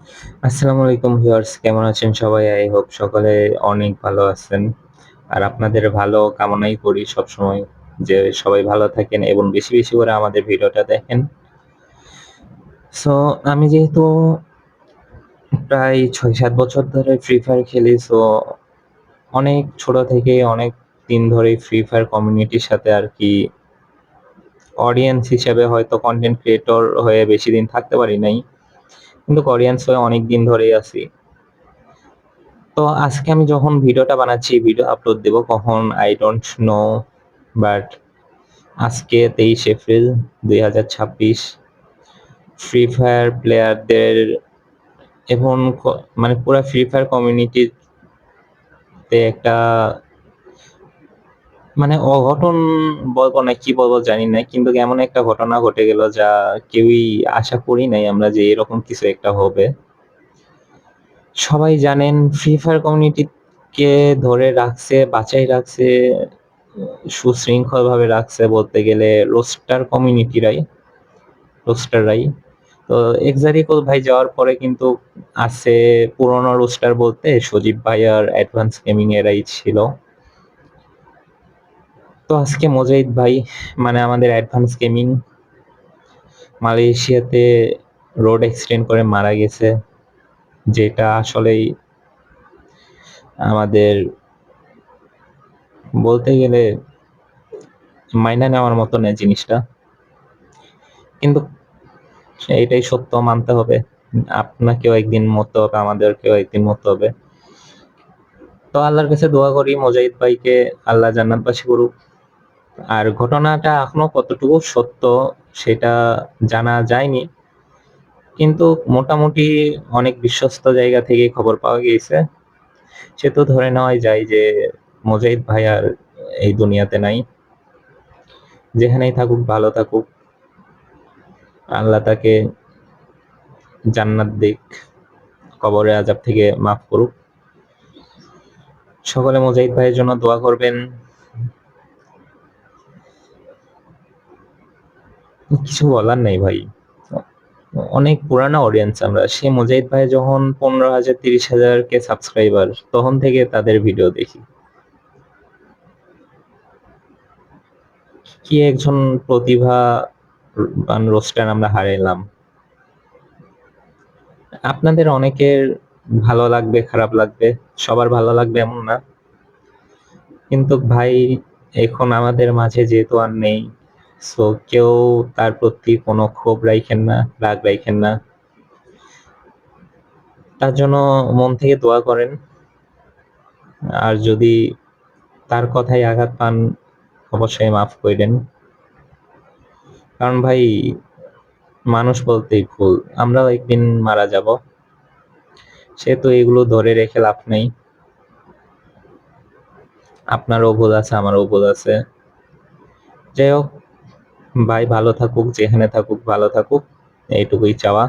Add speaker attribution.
Speaker 1: আসসালামু আলাইকুম ভিউয়ার্স, কেমন আছেন সবাই? আই হোপ সকলে অনেক ভালো আছেন। আর আপনাদের ভালো কামনাই করি সবসময় যে সবাই ভালো থাকেন এবং বেশি, বেশি করে আমাদের ভিডিওটা দেখেন। সো আমি যেহেতু প্রায় ৬-৭ বছর ধরে ফ্রি ফায়ার খেলি, সো অনেক ছোট থেকে অনেক দিন ধরেই ফ্রি ফায়ার কমিউনিটির সাথে আরকি অডিয়েন্স হিসেবে হয়তো কনটেন্ট ক্রিয়েটর হয়ে বেশিদিন থাকতে পারি নাই। কিন্তু অডিয়েন্স হয়ে অনেকদিন ধরেই আছি। তো আজকে আমি যখন ভিডিওটা বানাচ্ছি, ভিডিও আপলোড দেব কখন I don't know, বাট আজকে 23 এপ্রিল 2026 ফ্রি ফায়ার প্লেয়ারদের এবং মানে পুরা ফ্রি ফায়ার কমিউনিটিতে একটা মানে অঘটন বলবো না কি বলবো জানি না, কিন্তু এমন একটা ঘটনা ঘটে গেল যা কেউই আশা করি নাই আমরা যে এরকম কিছু একটা হবে। সবাই জানেন ফ্রি ফায়ার কমিউনিটিকে ধরে রাখছে, বাঁচাই রাখছে, সুশৃঙ্খলভাবে রাখছে বলতে গেলে রোস্টাররাই। তো এক্সারিকুল ভাই যাওয়ার পরে কিন্তু আছে পুরনো রোস্টার বলতে সজীব ভাই আর অ্যাডভান্স গেমিং এরাই ছিল। তো আজকে মোজাহিদ ভাই মানে আমাদের অ্যাডভান্স গেমিং মালয়েশিয়াতে রোড অ্যাক্সিডেন্ট করে মারা গেছে, যেটা আসলেই আমাদের বলতে গেলে মাইনা নেওয়ার মতো না জিনিসটা, কিন্তু এটাই সত্য, মানতে হবে। আপনাকেও একদিন মরতে হবে, আমাদেরকেও একদিন মরতে হবে। তো আল্লাহর কাছে দোয়া করি মুজাহিদ ভাইকে আল্লাহ জান্নাতবাসী করুক। আর ঘটনাটা এখনো কতটুকু সত্য সেটা জানা যায়নি, কিন্তু মোটামুটি অনেক বিশ্বস্ত জায়গা থেকে খবর পাওয়া গিয়েছে। সে তো ধরে নেওয়াই যায় যে মুজাহিদ ভাই আর এই দুনিয়াতে নাই। যেখানেই থাকুক ভালো থাকুক, আল্লাহ তাকে জান্নাত দিক, কবরের আযাব থেকে মাফ করুক। সকলে মুজাহিদ ভাইয়ের জন্য দোয়া করবেন। কিছু বলার নেই ভাই, অনেক পুরানা অডিয়েন্স আমরা। সে মুজাহিদ ভাই যখন 15,000 30,000 কে সাবস্ক্রাইবার, তখন থেকে তাদের ভিডিও দেখি। কি একজন প্রতিভাবান রোস্টার আমরা হারাইলাম। আপনাদের অনেকের ভালো লাগবে, খারাপ লাগবে, সবার ভালো লাগবে এমন না, কিন্তু ভাই এখন আমাদের মাঝে যেহেতু আর নেই, সো কেউ তার প্রতি কোনো ক্ষোভ রাখেন না, রাগ রাখেন না। তার জন্য মন থেকে দোয়া করেন। আর যদি তার কথায় আঘাত পান, অবশ্যই মাফ কইরেন। কারণ ভাই মানুষ বলতেই ভুল, আমরাও একদিন মারা যাব। সেহেতু এগুলো ধরে রেখে লাভ নেই। আপনারও ভুল আছে, আমারও ভুল আছে। যাই হোক, ভাই ভালো থাকুক, যেখানে থাকুক ভালো থাকুক, এইটুকুই চাওয়া।